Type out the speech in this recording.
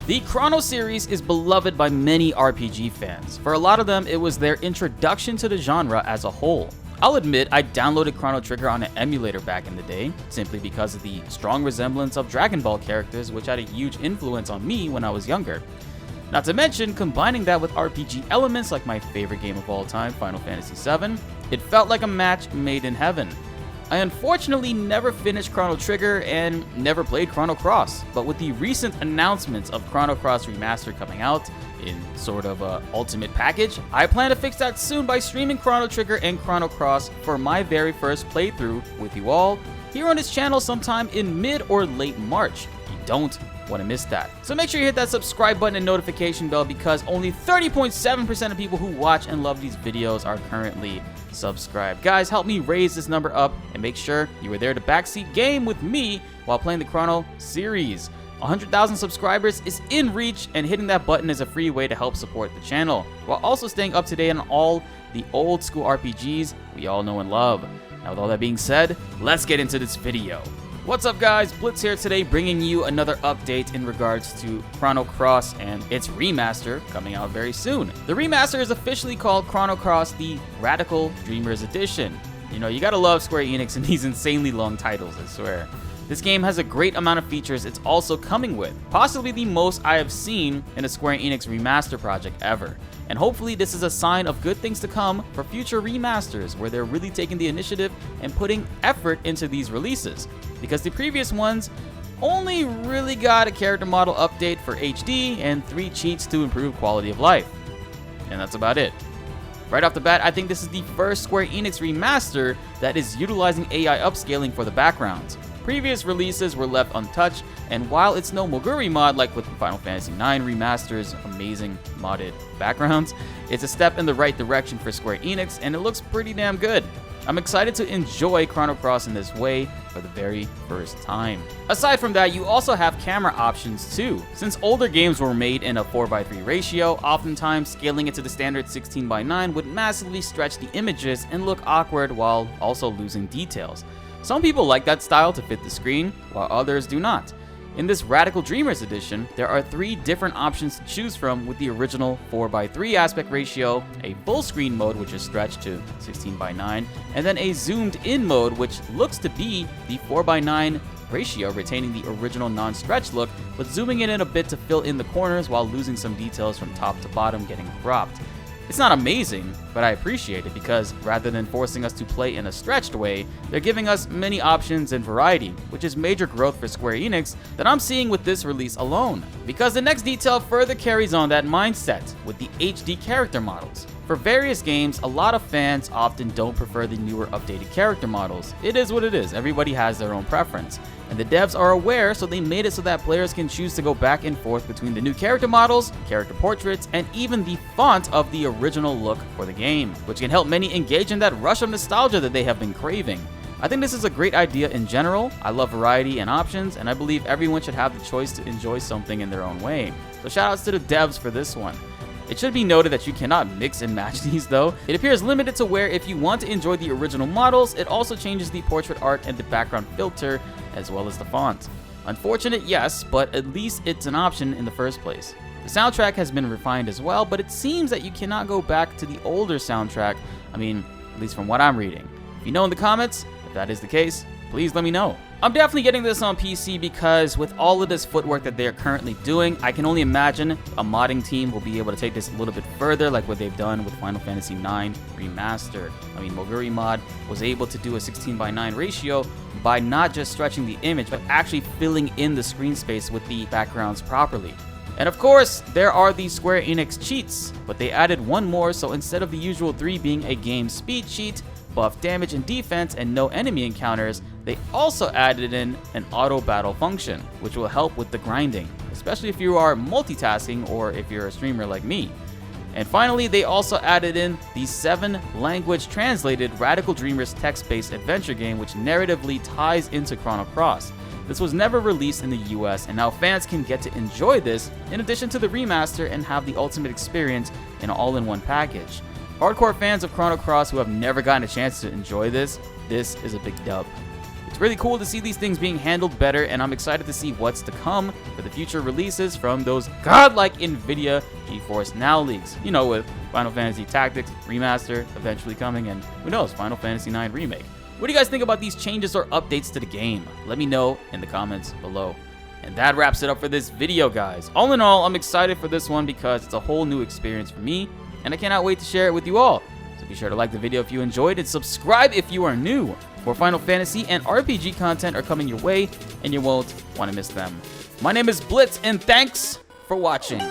The Chrono series is beloved by many RPG fans. For a lot of them, it was their introduction to the genre as a whole. I'll admit I downloaded Chrono Trigger on an emulator back in the day, simply because of the strong resemblance of Dragon Ball characters, which had a huge influence on me when I was younger. Not to mention, combining that with RPG elements like my favorite game of all time, Final Fantasy VII, it felt like a match made in heaven. I unfortunately never finished Chrono Trigger and never played Chrono Cross, but with the recent announcements of Chrono Cross Remaster coming out in sort of a ultimate package, I plan to fix that soon by streaming Chrono Trigger and Chrono Cross for my very first playthrough with you all here on this channel sometime in mid or late March. You don't want to miss that. So make sure you hit that subscribe button and notification bell, because only 30.7% of people who watch and love these videos are currently subscribed. Guys, help me raise this number up and make sure you are there to backseat game with me while playing the Chrono series. 100,000 subscribers is in reach, and hitting that button is a free way to help support the channel, while also staying up to date on all the old school RPGs we all know and love. Now with all that being said, let's get into this video. What's up guys, Blitz here today, bringing you another update in regards to Chrono Cross and its remaster coming out very soon. The remaster is officially called Chrono Cross the Radical Dreamers Edition. You know, you gotta love Square Enix and these insanely long titles, I swear. This game has a great amount of features it's also coming with, possibly the most I have seen in a Square Enix remaster project ever. And hopefully this is a sign of good things to come for future remasters, where they're really taking the initiative and putting effort into these releases. Because the previous ones only really got a character model update for HD and 3 cheats to improve quality of life. And that's about it. Right off the bat, I think this is the first Square Enix remaster that is utilizing AI upscaling for the backgrounds. Previous releases were left untouched, and while it's no Moguri mod like with Final Fantasy IX Remaster's amazing modded backgrounds, it's a step in the right direction for Square Enix, and it looks pretty damn good. I'm excited to enjoy Chrono Cross in this way for the very first time. Aside from that, you also have camera options too. Since older games were made in a 4:3 ratio, oftentimes scaling it to the standard 16:9 would massively stretch the images and look awkward while also losing details. Some people like that style to fit the screen, while others do not. In this Radical Dreamers edition, there are 3 different options to choose from, with the original 4:3 aspect ratio, a full screen mode which is stretched to 16:9, and then a zoomed in mode which looks to be the 4:9 ratio, retaining the original non-stretch look, but zooming it in a bit to fill in the corners while losing some details from top to bottom getting cropped. It's not amazing, but I appreciate it, because rather than forcing us to play in a stretched way, they're giving us many options and variety, which is major growth for Square Enix that I'm seeing with this release alone. Because the next detail further carries on that mindset with the HD character models. For various games, a lot of fans often don't prefer the newer updated character models. It is what it is, everybody has their own preference. And the devs are aware, so they made it so that players can choose to go back and forth between the new character models, character portraits, and even the font of the original look for the game, which can help many engage in that rush of nostalgia that they have been craving. I think this is a great idea in general. I love variety and options, and I believe everyone should have the choice to enjoy something in their own way. So shoutouts to the devs for this one. It should be noted that you cannot mix and match these though. It appears limited to where if you want to enjoy the original models, it also changes the portrait art and the background filter, as well as the font. Unfortunate, yes, but at least it's an option in the first place. The soundtrack has been refined as well, but it seems that you cannot go back to the older soundtrack. I mean, at least from what I'm reading. If you know in the comments, if that is the case, please let me know. I'm definitely getting this on PC because with all of this footwork that they're currently doing, I can only imagine a modding team will be able to take this a little bit further, like what they've done with Final Fantasy IX Remastered. I mean, Moguri mod was able to do a 16:9 ratio by not just stretching the image, but actually filling in the screen space with the backgrounds properly. And of course, there are the Square Enix cheats, but they added one more, so instead of the usual 3 being a game speed cheat, buff damage and defense, and no enemy encounters, they also added in an auto battle function, which will help with the grinding, especially if you are multitasking or if you're a streamer like me. And finally, they also added in the 7-language translated Radical Dreamers text-based adventure game, which narratively ties into Chrono Cross. This was never released in the US, and now fans can get to enjoy this in addition to the remaster and have the ultimate experience in an all-in-one package. Hardcore fans of Chrono Cross who have never gotten a chance to enjoy this is a big dub. It's really cool to see these things being handled better, and I'm excited to see what's to come for the future releases from those godlike NVIDIA GeForce Now leaks. You know, with Final Fantasy Tactics Remaster eventually coming, and who knows, Final Fantasy IX Remake. What do you guys think about these changes or updates to the game? Let me know in the comments below. And that wraps it up for this video, guys. All in all, I'm excited for this one because it's a whole new experience for me, and I cannot wait to share it with you all. So be sure to like the video if you enjoyed and subscribe if you are new. More Final Fantasy and RPG content are coming your way, and you won't want to miss them. My name is BltzZ, and thanks for watching.